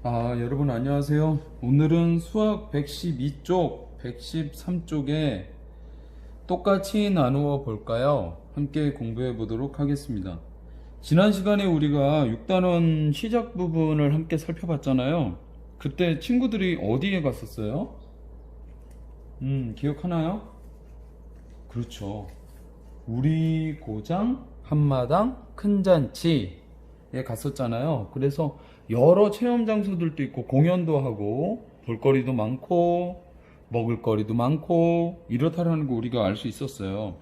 여러분 안녕하세요. 오늘은 수학 112쪽, 113쪽에 똑같이 나누어 볼까요? 함께 공부해 보도록 하겠습니다. 지난 시간에 우리가 6단원 시작 부분을 함께 살펴봤잖아요. 그때 친구들이 어디에 갔었어요? 기억하나요? 그렇죠. 우리 고장 한마당 큰 잔치에 갔었잖아요. 그래서 여러 체험 장소들도 있고 공연도 하고 볼거리도 많고 먹을거리도 많고 이렇다라는 거 우리가 알 수 있었어요.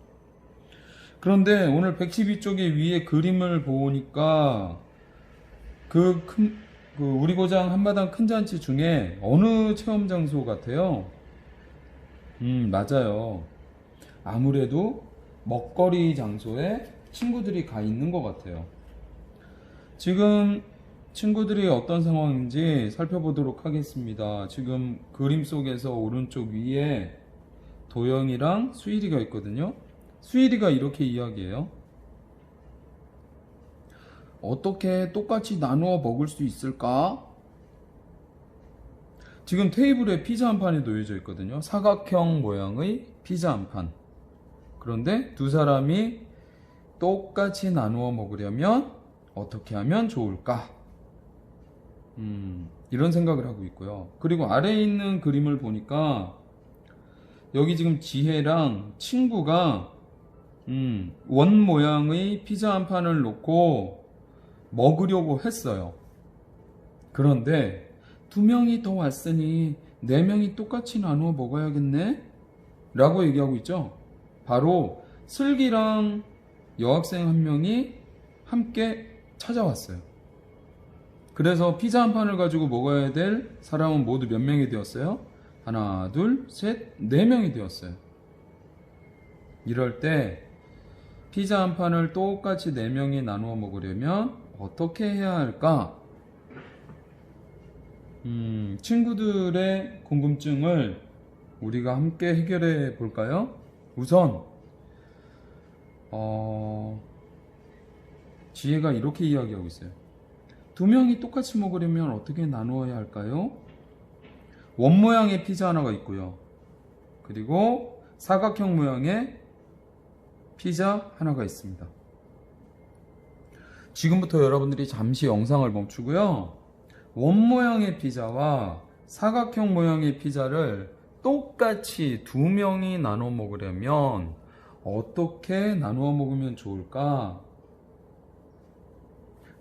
그런데 오늘 112쪽의 위에 그림을 보니까 그 우리 고장 한마당 큰 잔치 중에 어느 체험 장소 같아요? 맞아요. 아무래도 먹거리 장소에 친구들이 가 있는 것 같아요. 지금 친구들이 어떤 상황인지 살펴보도록 하겠습니다. 지금 그림 속에서 오른쪽 위에 도영이랑 수일이가 있거든요. 수일이가 이렇게 이야기해요. 어떻게 똑같이 나누어 먹을 수 있을까? 지금 테이블에 피자 한 판이 놓여져 있거든요. 사각형 모양의 피자 한 판. 그런데 두 사람이 똑같이 나누어 먹으려면 어떻게 하면 좋을까? 이런 생각을 하고 있고요. 그리고 아래에 있는 그림을 보니까 여기 지금 지혜랑 친구가 원 모양의 피자 한 판을 놓고 먹으려고 했어요. 그런데 두 명이 더 왔으니 네 명이 똑같이 나누어 먹어야겠네? 라고 얘기하고 있죠. 바로 슬기랑 여학생 한 명이 함께 찾아왔어요. 그래서 피자 한 판을 가지고 먹어야 될 사람은 모두 몇 명이 되었어요? 하나, 둘, 셋, 네 명이 되었어요. 이럴 때 피자 한 판을 똑같이 네 명이 나누어 먹으려면 어떻게 해야 할까? 친구들의 궁금증을 우리가 함께 해결해 볼까요? 우선 지혜가 이렇게 이야기하고 있어요. 두 명이 똑같이 먹으려면 어떻게 나누어야 할까요? 원 모양의 피자 하나가 있고요. 그리고 사각형 모양의 피자 하나가 있습니다. 지금부터 여러분들이 잠시 영상을 멈추고요. 원 모양의 피자와 사각형 모양의 피자를 똑같이 두 명이 나눠 먹으려면 어떻게 나누어 먹으면 좋을까?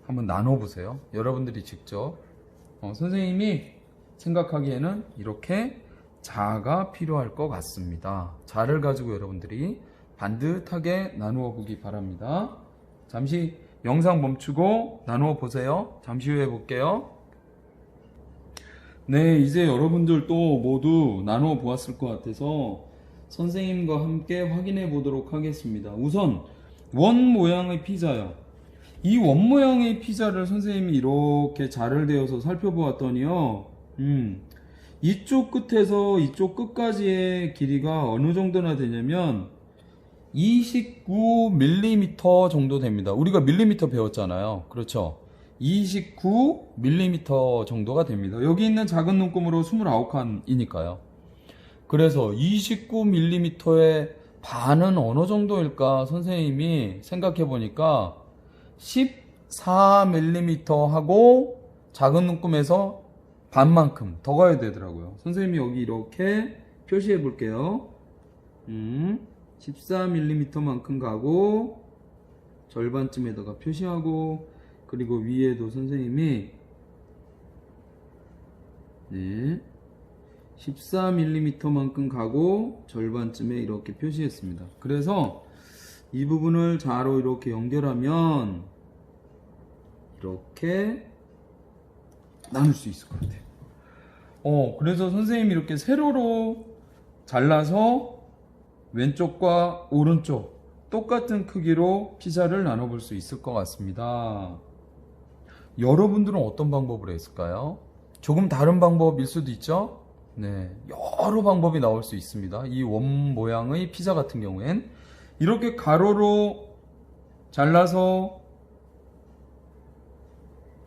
한번 나눠보세요. 여러분들이 직접. 선생님이 생각하기에는 이렇게 자가 필요할 것 같습니다. 자를 가지고 여러분들이 반듯하게 나누어 보기 바랍니다. 잠시 영상 멈추고 나누어 보세요. 잠시 후에 볼게요. 네, 이제 여러분들도 모두 나누어 보았을 것 같아서 선생님과 함께 확인해 보도록 하겠습니다. 우선 원 모양의 피자요. 이 원 모양의 피자를 선생님이 이렇게 자를 대어서 살펴보았더니요. 이쪽 끝에서 이쪽 끝까지의 길이가 어느 정도나 되냐면 29mm 정도 됩니다. 우리가 밀리미터 배웠잖아요. 그렇죠? 29mm 정도가 됩니다. 여기 있는 작은 눈금으로 29칸이니까요. 그래서 29mm의 반은 어느 정도일까 선생님이 생각해 보니까 14mm 하고 작은 눈금에서 반만큼 더 가야 되더라고요. 선생님이 여기 이렇게 표시해 볼게요. 14mm만큼 가고 절반쯤에다가 표시하고, 그리고 위에도 선생님이 14mm만큼 가고 절반쯤에 이렇게 표시했습니다. 그래서 이 부분을 자로 이렇게 연결하면 이렇게 나눌 수 있을 것 같아요. 그래서 선생님이 이렇게 세로로 잘라서 왼쪽과 오른쪽 똑같은 크기로 피자를 나눠볼 수 있을 것 같습니다. 여러분들은 어떤 방법으로 했을까요? 조금 다른 방법일 수도 있죠? 네, 여러 방법이 나올 수 있습니다. 이 원 모양의 피자 같은 경우엔 이렇게 가로로 잘라서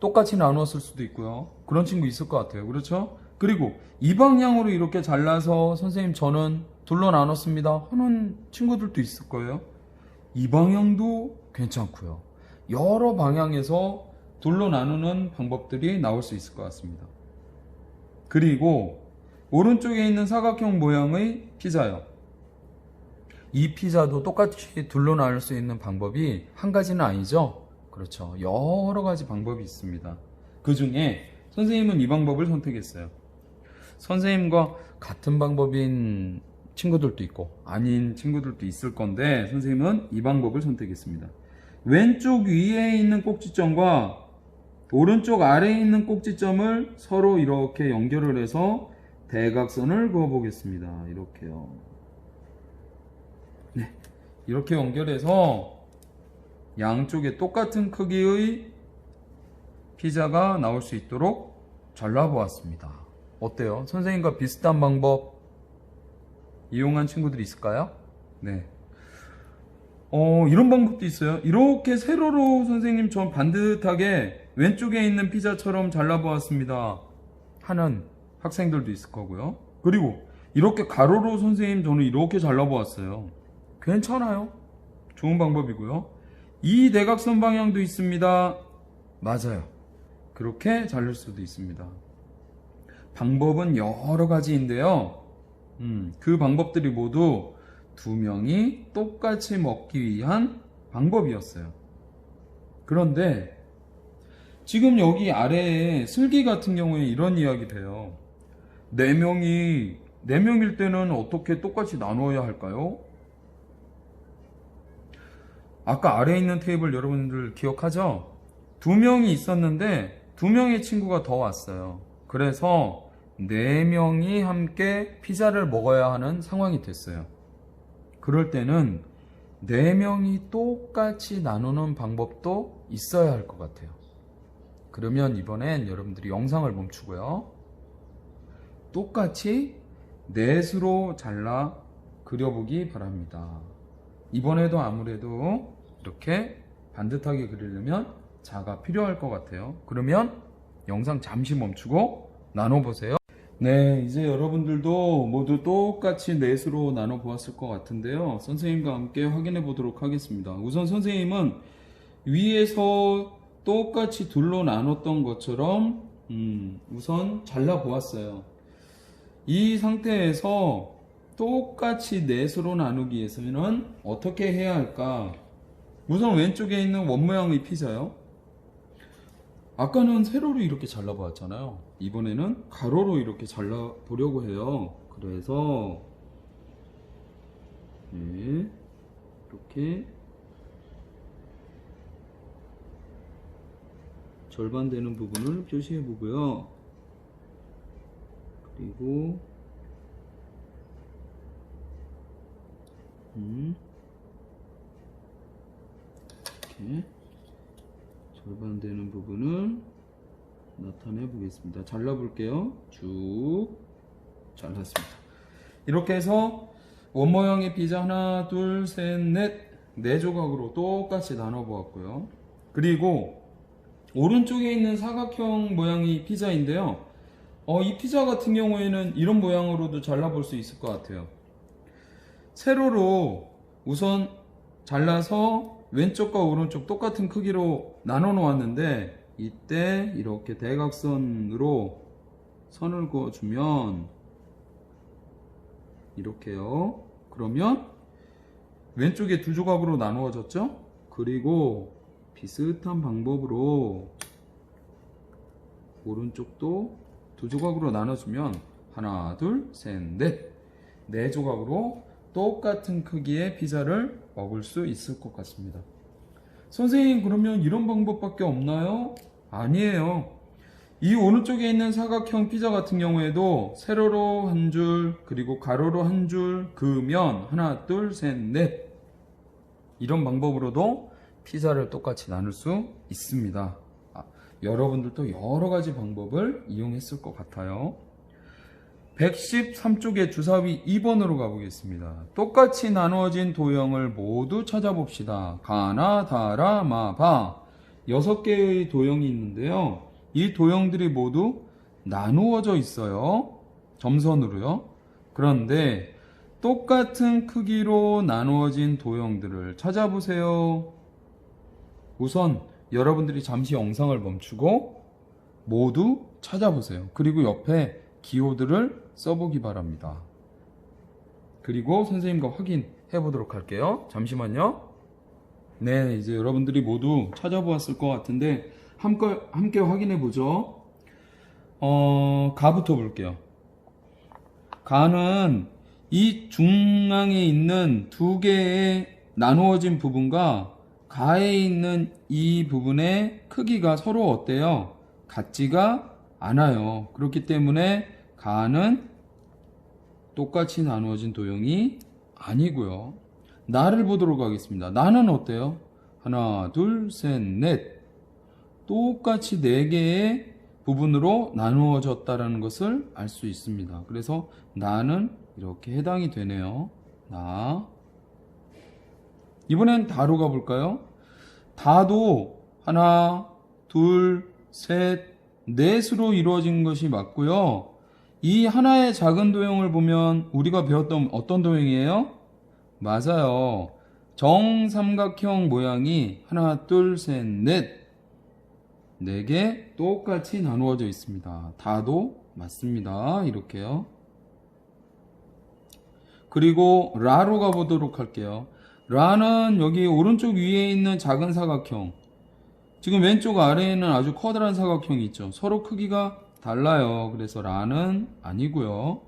똑같이 나누었을 수도 있고요. 그런 친구 있을 것 같아요. 그렇죠? 그리고 이 방향으로 이렇게 잘라서 선생님 저는 둘로 나눴습니다 하는 친구들도 있을 거예요. 이 방향도 괜찮고요. 여러 방향에서 둘로 나누는 방법들이 나올 수 있을 것 같습니다. 그리고 오른쪽에 있는 사각형 모양의 피자요. 이 피자도 똑같이 둘로 나눌 수 있는 방법이 한 가지는 아니죠. 그렇죠. 여러 가지 방법이 있습니다. 그 중에 선생님은 이 방법을 선택했어요. 선생님과 같은 방법인 친구들도 있고 아닌 친구들도 있을 건데 선생님은 이 방법을 선택했습니다. 왼쪽 위에 있는 꼭지점과 오른쪽 아래에 있는 꼭지점을 서로 이렇게 연결을 해서 대각선을 그어 보겠습니다. 이렇게요. 네, 이렇게 연결해서 양쪽에 똑같은 크기의 피자가 나올 수 있도록 잘라보았습니다. 어때요? 선생님과 비슷한 방법 이용한 친구들이 있을까요? 네. 이런 방법도 있어요. 이렇게 세로로 선생님 전 반듯하게 왼쪽에 있는 피자처럼 잘라보았습니다 하는 학생들도 있을 거고요. 그리고 이렇게 가로로 선생님 저는 이렇게 잘라보았어요. 괜찮아요. 좋은 방법이고요. 이 대각선 방향도 있습니다. 맞아요. 그렇게 자를 수도 있습니다. 방법은 여러 가지인데요. 그 방법들이 모두 두 명이 똑같이 먹기 위한 방법이었어요. 그런데 지금 여기 아래에 슬기 같은 경우에 이런 이야기 돼요. 네 명일 때는 어떻게 똑같이 나누어야 할까요? 아까 아래에 있는 테이블 여러분들 기억하죠? 두 명이 있었는데 두 명의 친구가 더 왔어요. 그래서 네 명이 함께 피자를 먹어야 하는 상황이 됐어요. 그럴 때는 네 명이 똑같이 나누는 방법도 있어야 할 것 같아요. 그러면 이번엔 여러분들이 영상을 멈추고요. 똑같이 넷으로 잘라 그려보기 바랍니다. 이번에도 아무래도 이렇게 반듯하게 그리려면 자가 필요할 것 같아요. 그러면 영상 잠시 멈추고 나눠보세요. 네, 이제 여러분들도 모두 똑같이 넷으로 나눠 보았을 것 같은데요. 선생님과 함께 확인해 보도록 하겠습니다. 우선 선생님은 위에서 똑같이 둘로 나눴던 것처럼 우선 잘라 보았어요. 이 상태에서 똑같이 넷으로 나누기 위해서는 어떻게 해야 할까? 우선 왼쪽에 있는 원 모양의 피자요. 아까는 세로로 이렇게 잘라보았잖아요. 이번에는 가로로 이렇게 잘라보려고 해요. 그래서 네, 이렇게 절반 되는 부분을 표시해 보고요. 그리고 이렇게 절반 되는 부분을 나타내 보겠습니다. 잘라 볼게요. 쭉 잘랐습니다. 이렇게 해서 원 모양의 피자 하나, 둘, 셋, 네 조각으로 똑같이 나눠 보았고요. 그리고 오른쪽에 있는 사각형 모양의 피자인데요. 이 피자 같은 경우에는 이런 모양으로도 잘라 볼 수 있을 것 같아요. 세로로 우선 잘라서 왼쪽과 오른쪽 똑같은 크기로 나눠 놓았는데 이때 이렇게 대각선으로 선을 그어주면 이렇게요. 그러면 왼쪽에 두 조각으로 나누어졌죠? 그리고 비슷한 방법으로 오른쪽도 두 조각으로 나눠주면 하나, 둘, 셋, 네 조각으로 똑같은 크기의 피자를 먹을 수 있을 것 같습니다. 선생님, 그러면 이런 방법밖에 없나요? 아니에요. 이 오른쪽에 있는 사각형 피자 같은 경우에도 세로로 한 줄, 그리고 가로로 한 줄 그으면 하나, 둘, 셋, 넷 이런 방법으로도 피자를 똑같이 나눌 수 있습니다. 여러분들도 여러 가지 방법을 이용했을 것 같아요. 113쪽의 주사위 2번으로 가보겠습니다. 똑같이 나누어진 도형을 모두 찾아봅시다. 가나, 다라, 마, 바. 6개의 도형이 있는데요. 이 도형들이 모두 나누어져 있어요. 점선으로요. 그런데 똑같은 크기로 나누어진 도형들을 찾아보세요. 우선 여러분들이 잠시 영상을 멈추고 모두 찾아보세요. 그리고 옆에 기호들을 써보기 바랍니다. 그리고 선생님과 확인해 보도록 할게요. 잠시만요. 네, 이제 여러분들이 모두 찾아보았을 것 같은데 함께 확인해 보죠. 가부터 볼게요. 가는 이 중앙에 있는 두 개의 나누어진 부분과 가에 있는 이 부분의 크기가 서로 어때요? 같지가 않아요. 그렇기 때문에 가는 똑같이 나누어진 도형이 아니고요. 나를 보도록 하겠습니다. 나는 어때요? 하나, 둘, 셋, 넷. 똑같이 4개의 부분으로 나누어졌다는 것을 알 수 있습니다. 그래서 나는 이렇게 해당이 되네요. 나. 이번엔 다로 가볼까요? 다도 하나, 둘, 셋, 넷으로 이루어진 것이 맞고요. 이 하나의 작은 도형을 보면 우리가 배웠던 어떤 도형이에요? 맞아요. 정삼각형 모양이 하나, 둘, 셋, 넷 4개 똑같이 나누어져 있습니다. 다도 맞습니다. 이렇게요. 그리고 라로 가보도록 할게요. 라는 여기 오른쪽 위에 있는 작은 사각형, 지금 왼쪽 아래에 있는 아주 커다란 사각형이 있죠. 서로 크기가 달라요. 그래서 라는 아니고요.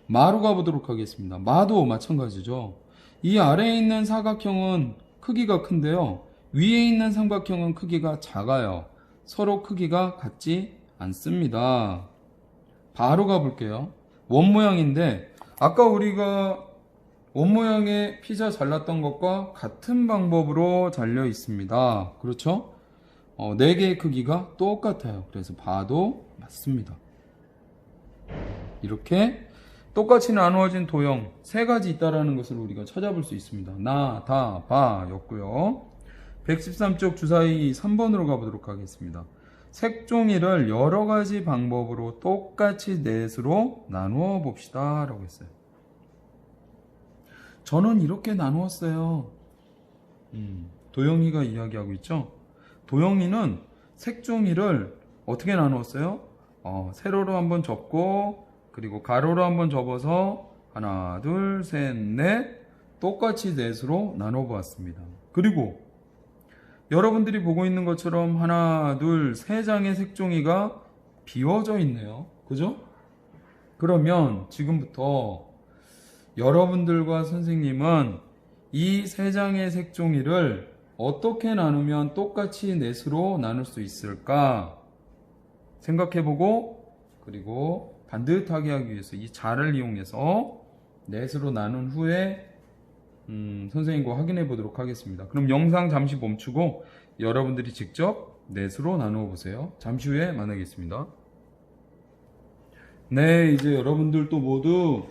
마로 가보도록 하겠습니다. 마도 마찬가지죠. 이 아래에 있는 사각형은 크기가 큰데요. 위에 있는 삼각형은 크기가 작아요. 서로 크기가 같지 않습니다. 바로 가볼게요. 원 모양인데 아까 우리가 원 모양의 피자 잘랐던 것과 같은 방법으로 잘려 있습니다. 그렇죠? 4개의 크기가 똑같아요. 그래서 바도 맞습니다. 이렇게 똑같이 나누어진 도형 3가지 있다는 것을 우리가 찾아볼 수 있습니다. 나, 다, 바 였고요. 113쪽 주사위 3번으로 가보도록 하겠습니다. 색종이를 여러가지 방법으로 똑같이 넷으로 나누어 봅시다 라고 했어요. 저는 이렇게 나누었어요. 도영이가 이야기하고 있죠. 도영이는 색종이를 어떻게 나누었어요? 세로로 한번 접고 그리고 가로로 한번 접어서 하나, 둘, 셋, 넷 똑같이 넷으로 나눠 보았습니다. 그리고 여러분들이 보고 있는 것처럼 하나, 둘, 3장의 색종이가 비워져 있네요. 그죠? 그러면 지금부터 여러분들과 선생님은 이 3장의 색종이를 어떻게 나누면 똑같이 넷으로 나눌 수 있을까 생각해보고, 그리고 반듯하게 하기 위해서 이 자를 이용해서 넷으로 나눈 후에 선생님과 확인해 보도록 하겠습니다. 그럼 영상 잠시 멈추고 여러분들이 직접 넷으로 나누어 보세요. 잠시 후에 만나겠습니다. 네, 이제 여러분들도 모두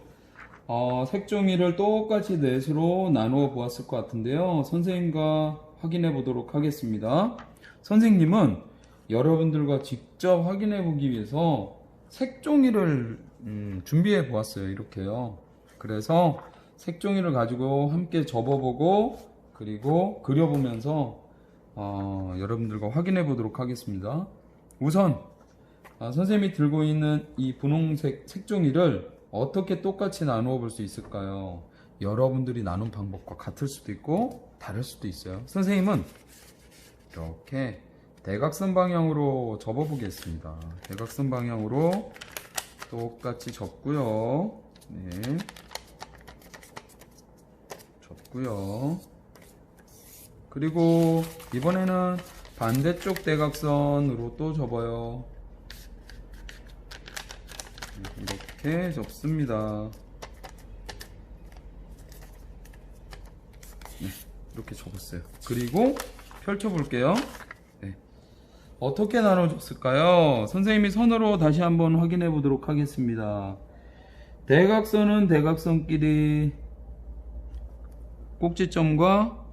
색종이를 똑같이 넷으로 나누어 보았을 것 같은데요. 선생님과 확인해 보도록 하겠습니다. 선생님은 여러분들과 직접 확인해 보기 위해서 색종이를 준비해 보았어요. 이렇게요. 그래서 색종이를 가지고 함께 접어보고 그리고 그려보면서 여러분들과 확인해 보도록 하겠습니다. 우선 선생님이 들고 있는 이 분홍색 색종이를 어떻게 똑같이 나누어 볼 수 있을까요? 여러분들이 나눈 방법과 같을 수도 있고 다를 수도 있어요. 선생님은 이렇게 대각선 방향으로 접어 보겠습니다. 대각선 방향으로 똑같이 접고요. 네. 접고요. 그리고 이번에는 반대쪽 대각선으로 또 접어요. 이렇게 접습니다. 네, 이렇게 접었어요. 그리고 펼쳐 볼게요. 네. 어떻게 나눠졌을까요? 선생님이 선으로 다시 한번 확인해 보도록 하겠습니다. 대각선은 대각선끼리 꼭지점과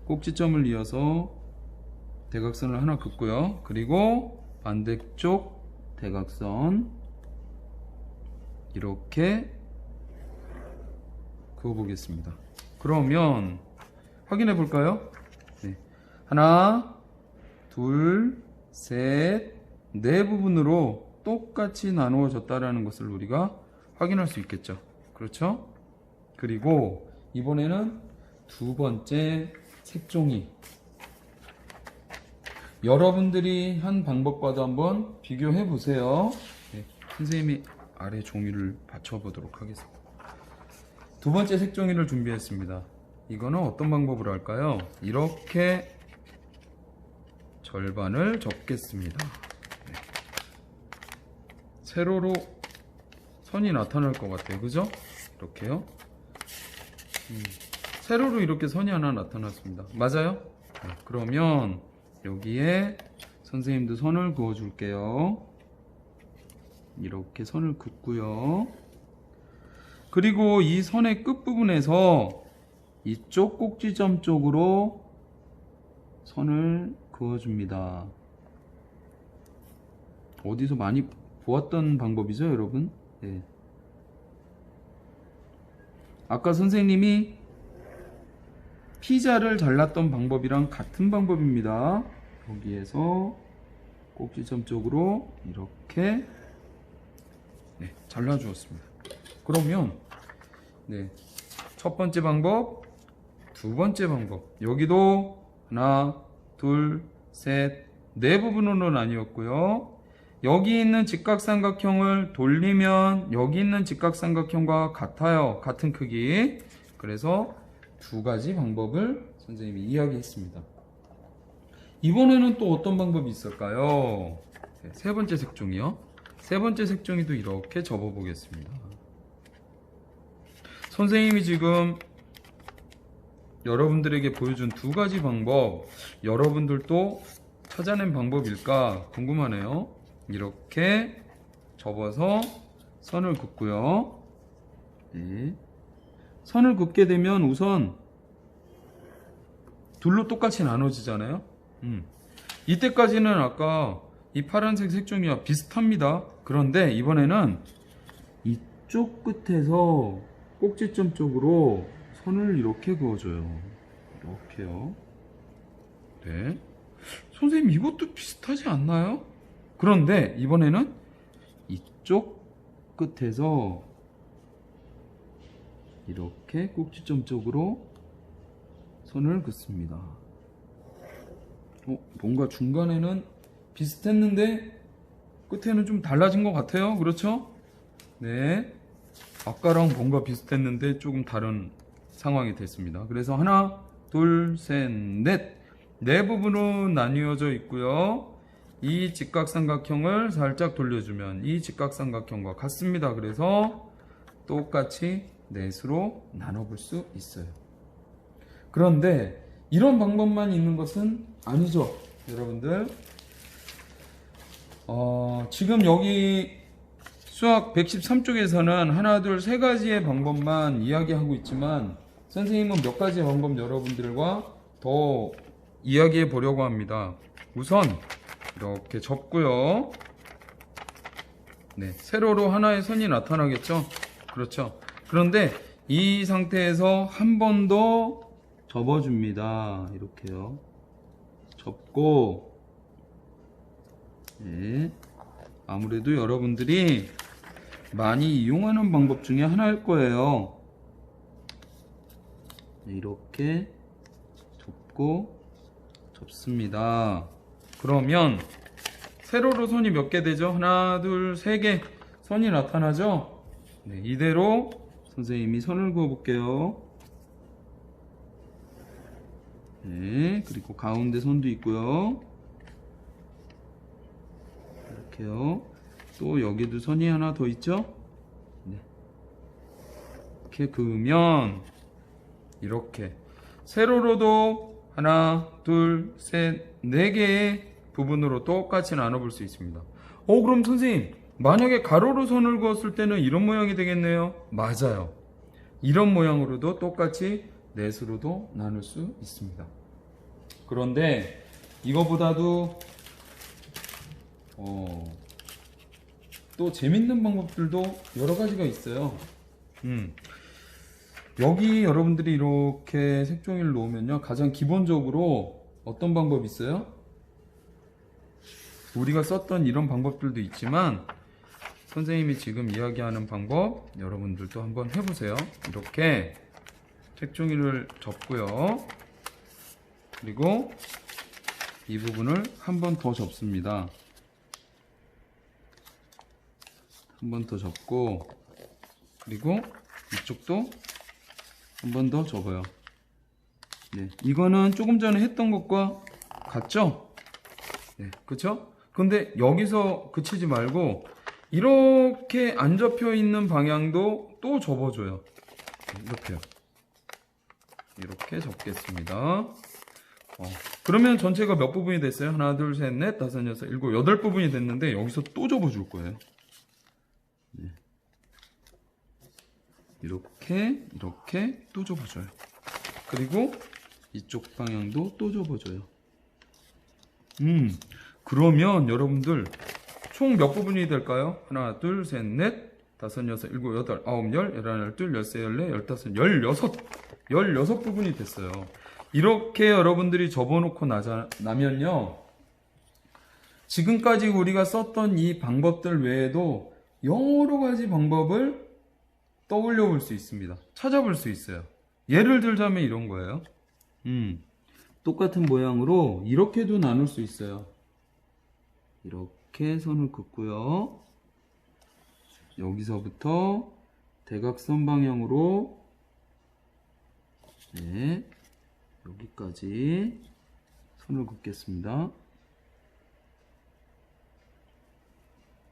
꼭지점을 이어서 대각선을 하나 긋고요. 그리고 반대쪽 대각선 이렇게 그어 보겠습니다. 그러면 확인해 볼까요? 네. 하나, 둘, 셋, 네 부분으로 똑같이 나누어졌다라는 것을 우리가 확인할 수 있겠죠. 그렇죠? 그리고 이번에는 두 번째 색종이, 여러분들이 한 방법과도 한번 비교해 보세요. 네, 선생님이 아래 종이를 받쳐 보도록 하겠습니다. 두 번째 색종이를 준비했습니다. 이거는 어떤 방법으로 할까요? 이렇게 절반을 접겠습니다. 네. 세로로 선이 나타날 것 같아요. 그죠? 이렇게요. 세로로 이렇게 선이 하나 나타났습니다. 맞아요? 네, 그러면 여기에 선생님도 선을 그어 줄게요. 이렇게 선을 긋고요. 그리고 이 선의 끝부분에서 이쪽 꼭지점 쪽으로 선을 그어줍니다. 어디서 많이 보았던 방법이죠, 여러분? 네. 아까 선생님이 피자를 잘랐던 방법이랑 같은 방법입니다. 여기에서 꼭지점 쪽으로 이렇게 네, 잘라주었습니다. 그러면 네, 첫 번째 방법, 두 번째 방법, 여기도 하나, 둘, 셋, 네 부분으로 나뉘었고요. 여기 있는 직각삼각형을 돌리면 여기 있는 직각삼각형과 같아요. 같은 크기. 그래서 두 가지 방법을 선생님이 이야기했습니다. 이번에는 또 어떤 방법이 있을까요? 네, 세 번째 색종이요. 세 번째 색종이도 이렇게 접어 보겠습니다. 선생님이 지금 여러분들에게 보여준 두 가지 방법, 여러분들도 찾아낸 방법일까 궁금하네요. 이렇게 접어서 선을 긋고요. 네. 선을 긋게 되면 우선 둘로 똑같이 나눠지잖아요. 이때까지는 아까 이 파란색 색종이와 비슷합니다. 그런데 이번에는 이쪽 끝에서 꼭지점 쪽으로 선을 이렇게 그어줘요. 이렇게요. 네. 선생님, 이것도 비슷하지 않나요? 그런데 이번에는 이쪽 끝에서 이렇게 꼭지점 쪽으로 선을 긋습니다. 뭔가 중간에는 비슷했는데 끝에는 좀 달라진 것 같아요. 그렇죠? 네. 아까랑 뭔가 비슷했는데 조금 다른 상황이 됐습니다. 그래서 하나, 둘, 셋, 넷. 네 부분으로 나뉘어져 있고요. 이 직각삼각형을 살짝 돌려주면 이 직각삼각형과 같습니다. 그래서 똑같이 넷으로 나눠볼 수 있어요. 그런데 이런 방법만 있는 것은 아니죠, 여러분들. 지금 여기 수학 113쪽에서는 하나, 둘, 세 가지의 방법만 이야기하고 있지만 선생님은 몇 가지의 방법 여러분들과 더 이야기해 보려고 합니다. 우선 이렇게 접고요. 네, 세로로 하나의 선이 나타나겠죠? 그렇죠. 그런데 이 상태에서 한 번 더 접어줍니다. 이렇게요. 접고, 네, 아무래도 여러분들이 많이 이용하는 방법 중에 하나일 거예요. 네, 이렇게 접고 접습니다. 그러면 세로로 선이 몇 개 되죠? 하나, 둘, 세 개 선이 나타나죠? 네, 이대로 선생님이 선을 그어 볼게요. 네, 그리고 가운데 선도 있고요. 이렇게요. 또 여기도 선이 하나 더 있죠? 네. 이렇게 그으면 이렇게 세로로도 하나, 둘, 셋, 네 개의 부분으로 똑같이 나눠볼 수 있습니다. 그럼 선생님, 만약에 가로로 선을 그었을 때는 이런 모양이 되겠네요. 맞아요. 이런 모양으로도 똑같이 넷으로도 나눌 수 있습니다. 그런데 이거보다도 또 재밌는 방법들도 여러 가지가 있어요. 여기 여러분들이 이렇게 색종이를 놓으면요, 가장 기본적으로 어떤 방법이 있어요? 우리가 썼던 이런 방법들도 있지만 선생님이 지금 이야기하는 방법 여러분들도 한번 해보세요. 이렇게 색종이를 접고요, 그리고 이 부분을 한 번 더 접습니다. 한 번 더 접고, 그리고 이쪽도 한 번 더 접어요. 네, 이거는 조금 전에 했던 것과 같죠? 네, 그쵸? 근데 여기서 그치지 말고 이렇게 안 접혀 있는 방향도 또 접어줘요. 이렇게요. 이렇게 접겠습니다. 그러면 전체가 몇 부분이 됐어요? 하나, 둘, 셋, 넷, 다섯, 여섯, 일곱, 여덟 부분이 됐는데 여기서 또 접어줄 거예요. 네. 이렇게 또 접어줘요. 그리고 이쪽 방향도 또 접어줘요. 그러면 여러분들 총 몇 부분이 될까요? 하나, 둘, 셋, 넷, 다섯, 여섯, 일곱, 여덟, 아홉, 열, 열하나, 열둘, 열세, 열네, 열다섯, 열여섯 부분이 됐어요. 이렇게 여러분들이 접어놓고 나면요, 지금까지 우리가 썼던 이 방법들 외에도 여러 가지 방법을 떠올려 볼 수 있습니다. 찾아볼 수 있어요. 예를 들자면 이런 거예요. 똑같은 모양으로 이렇게도 나눌 수 있어요. 이렇게 선을 긋고요, 여기서부터 대각선 방향으로, 네, 여기까지 선을 긋겠습니다.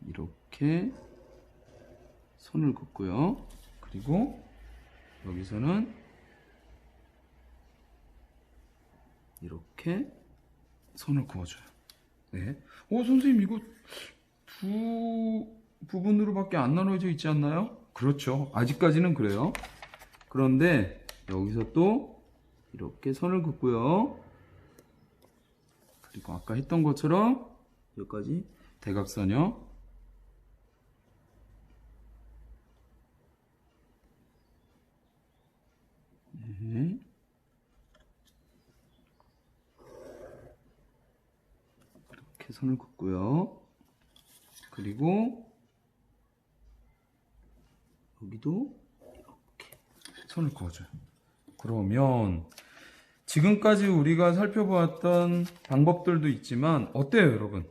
이렇게 선을 긋고요, 그리고 여기서는 이렇게 선을 그어줘요. 네. 선생님, 이거 두 부분으로밖에 안 나눠져 있지 않나요? 그렇죠. 아직까지는 그래요. 그런데 여기서 또 이렇게 선을 긋고요, 그리고 아까 했던 것처럼 여기까지 대각선이요. 네. 이렇게 선을 긋고요, 그리고 여기도 이렇게 선을 그어줘요. 그러면 지금까지 우리가 살펴보았던 방법들도 있지만 어때요, 여러분?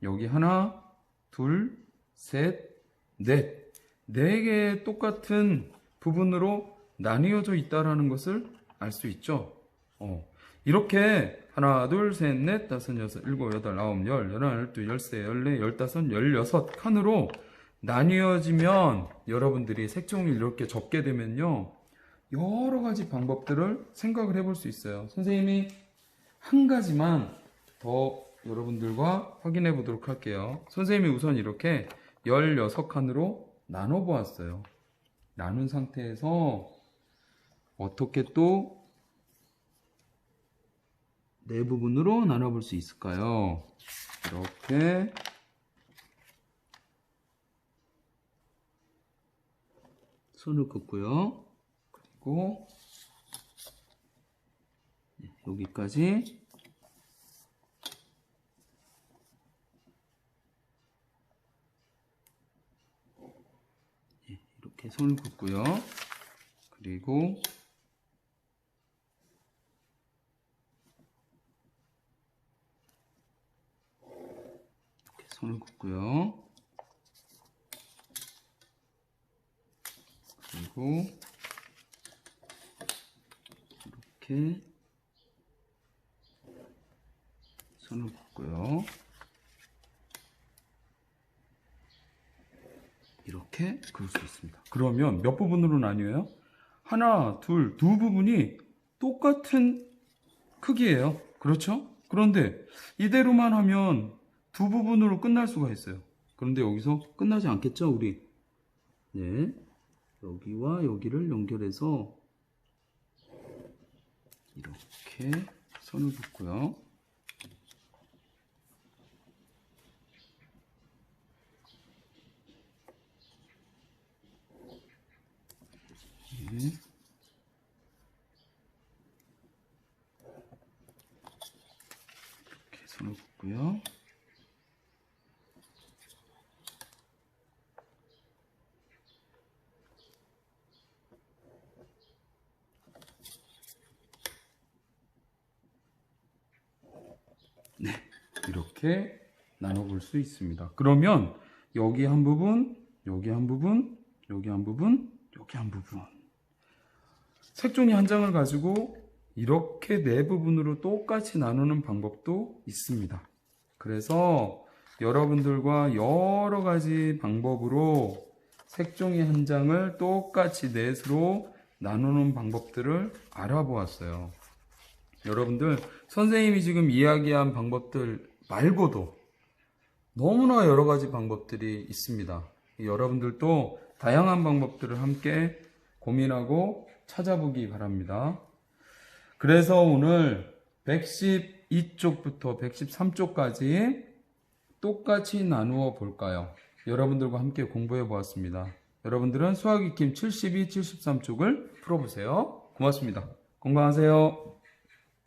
여기 하나, 둘, 셋, 넷, 네 개의 똑같은 부분으로 나뉘어져 있다라는 것을 알 수 있죠. 이렇게 하나, 둘, 셋, 넷, 다섯, 여섯, 일곱, 여덟, 아홉, 열, 열하나, 열둘, 열세, 열네, 열다섯, 열여섯 칸으로 나뉘어지면 여러분들이 색종이를 이렇게 접게 되면요, 여러 가지 방법들을 생각을 해볼 수 있어요. 선생님이 한 가지만 더 여러분들과 확인해 보도록 할게요. 선생님이 우선 이렇게 16칸으로 나눠 보았어요. 나눈 상태에서 어떻게 또 네 부분으로 나눠볼 수 있을까요? 이렇게 손을 긋고요, 그리고 여기까지 이렇게 손을 긋고요, 그리고 이렇게 손을 긋고요, 그리고 이렇게 손을 긋고요, 이렇게 그을 수 있습니다. 그러면 몇 부분으로 나뉘어요? 하나, 둘, 두 부분이 똑같은 크기예요. 그렇죠? 그런데 이대로만 하면 두 부분으로 끝날 수가 있어요. 그런데 여기서 끝나지 않겠죠, 우리? 네, 여기와 여기를 연결해서 이렇게 선을 긋고요, 이렇게 나눠볼 수 있습니다. 그러면 여기 한 부분, 여기 한 부분, 여기 한 부분, 여기 한 부분. 색종이 한 장을 가지고 이렇게 네 부분으로 똑같이 나누는 방법도 있습니다. 그래서 여러분들과 여러 가지 방법으로 색종이 한 장을 똑같이 넷으로 나누는 방법들을 알아보았어요. 여러분들, 선생님이 지금 이야기한 방법들 말고도 너무나 여러 가지 방법들이 있습니다. 여러분들도 다양한 방법들을 함께 고민하고 찾아보기 바랍니다. 그래서 오늘 112쪽부터 113쪽까지 똑같이 나누어 볼까요? 여러분들과 함께 공부해 보았습니다. 여러분들은 수학익힘 72, 73쪽을 풀어보세요. 고맙습니다. 건강하세요.